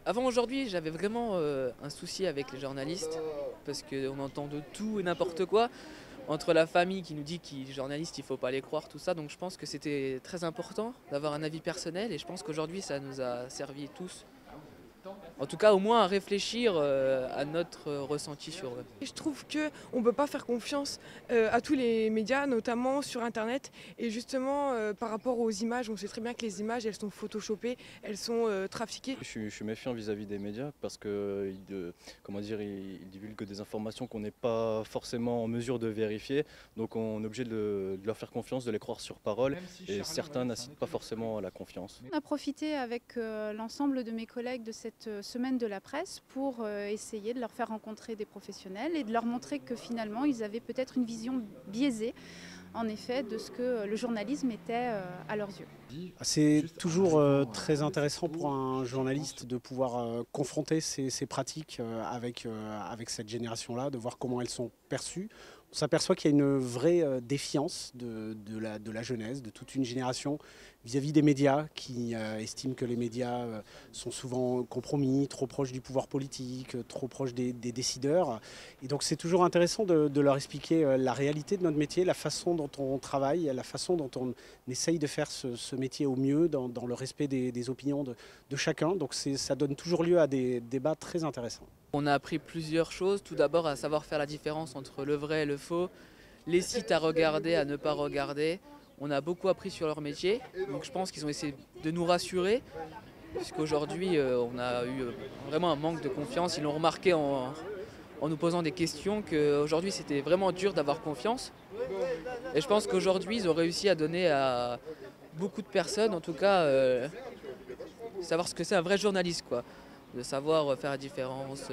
Avant aujourd'hui, j'avais vraiment un souci avec les journalistes, parce qu'on entend de tout et n'importe quoi. Entre la famille qui nous dit que les journalistes, il ne faut pas les croire, tout ça. Donc je pense que c'était très important d'avoir un avis personnel, et je pense qu'aujourd'hui, ça nous a servi tous. En tout cas, au moins à réfléchir à notre ressenti sur eux. Je trouve qu'on ne peut pas faire confiance à tous les médias, notamment sur Internet. Et justement, par rapport aux images, on sait très bien que les images, elles sont photoshopées, elles sont trafiquées. Je suis méfiant vis-à-vis des médias parce qu'ils ils divulguent des informations qu'on n'est pas forcément en mesure de vérifier. Donc on est obligé de leur faire confiance, de les croire sur parole. Et certains n'incitent pas forcément à la confiance. On a profité avec l'ensemble de mes collègues de cette semaine de la presse pour essayer de leur faire rencontrer des professionnels et de leur montrer que finalement ils avaient peut-être une vision biaisée en effet de ce que le journalisme était à leurs yeux. C'est toujours très intéressant pour un journaliste de pouvoir confronter ces pratiques avec cette génération-là, de voir comment elles sont perçues. On s'aperçoit qu'il y a une vraie défiance de la jeunesse, de toute une génération vis-à-vis des médias qui estiment que les médias sont souvent compromis, trop proches du pouvoir politique, trop proches des décideurs. Et donc c'est toujours intéressant de leur expliquer la réalité de notre métier, la façon dont on travaille, la façon dont on essaye de faire ce métier au mieux dans le respect des opinions de chacun. Donc ça donne toujours lieu à des débats très intéressants. On a appris plusieurs choses. Tout d'abord, à savoir faire la différence entre le vrai et le faux, les sites à regarder, à ne pas regarder. On a beaucoup appris sur leur métier, donc je pense qu'ils ont essayé de nous rassurer, puisqu'aujourd'hui on a eu vraiment un manque de confiance. Ils l'ont remarqué en nous posant des questions, qu'aujourd'hui c'était vraiment dur d'avoir confiance. Et je pense qu'aujourd'hui ils ont réussi à donner à beaucoup de personnes, en tout cas, savoir ce que c'est un vrai journaliste, quoi. De savoir faire la différence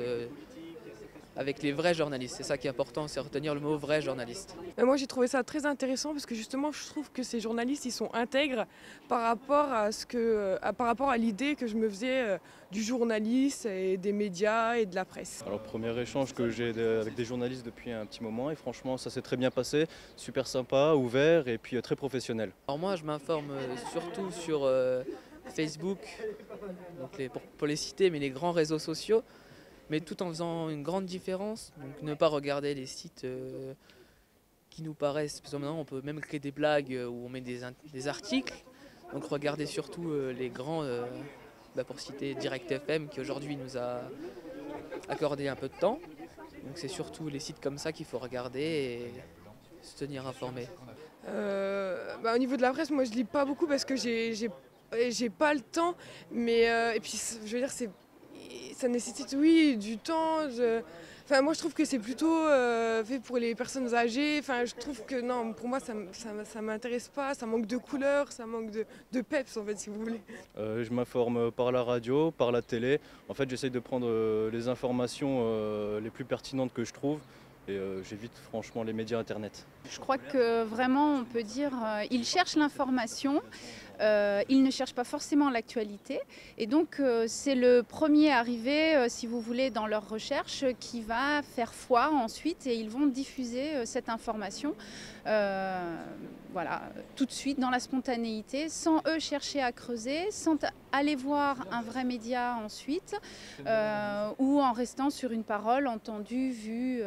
avec les vrais journalistes. C'est ça qui est important, c'est retenir le mot vrai journaliste. Moi j'ai trouvé ça très intéressant parce que justement je trouve que ces journalistes ils sont intègres par rapport par rapport à l'idée que je me faisais du journaliste et des médias et de la presse. Alors premier échange que j'ai avec des journalistes depuis un petit moment et franchement ça s'est très bien passé, super sympa, ouvert et puis très professionnel. Alors moi je m'informe surtout sur Facebook, donc pour les citer, mais les grands réseaux sociaux, mais tout en faisant une grande différence. Donc ne pas regarder les sites qui nous paraissent, parce que maintenant on peut même créer des blagues où on met des articles. Donc regardez surtout les grands, pour citer Direct FM qui aujourd'hui nous a accordé un peu de temps. Donc c'est surtout les sites comme ça qu'il faut regarder et se tenir informé. Au niveau de la presse, moi je lis pas beaucoup parce que j'ai pas le temps, mais et puis je veux dire ça nécessite oui du temps. Enfin moi je trouve que c'est plutôt fait pour les personnes âgées. Enfin je trouve que non, pour moi ça m'intéresse pas, ça manque de couleurs, ça manque de peps en fait si vous voulez. Je m'informe par la radio, par la télé. En fait j'essaye de prendre les informations les plus pertinentes que je trouve. Et j'évite franchement les médias internet. Je crois que vraiment on peut dire ils cherchent l'information, ils ne cherchent pas forcément l'actualité et donc c'est le premier arrivé si vous voulez dans leur recherche qui va faire foi ensuite et ils vont diffuser cette information voilà, tout de suite dans la spontanéité sans eux chercher à creuser, sans aller voir un vrai média ensuite ou en restant sur une parole entendue, vue.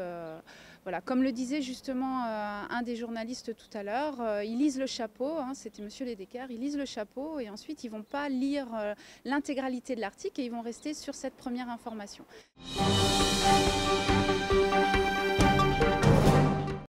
Voilà, comme le disait justement un des journalistes tout à l'heure, ils lisent le chapeau, hein, c'était Monsieur Ledecker, ils lisent le chapeau et ensuite ils ne vont pas lire l'intégralité de l'article et ils vont rester sur cette première information.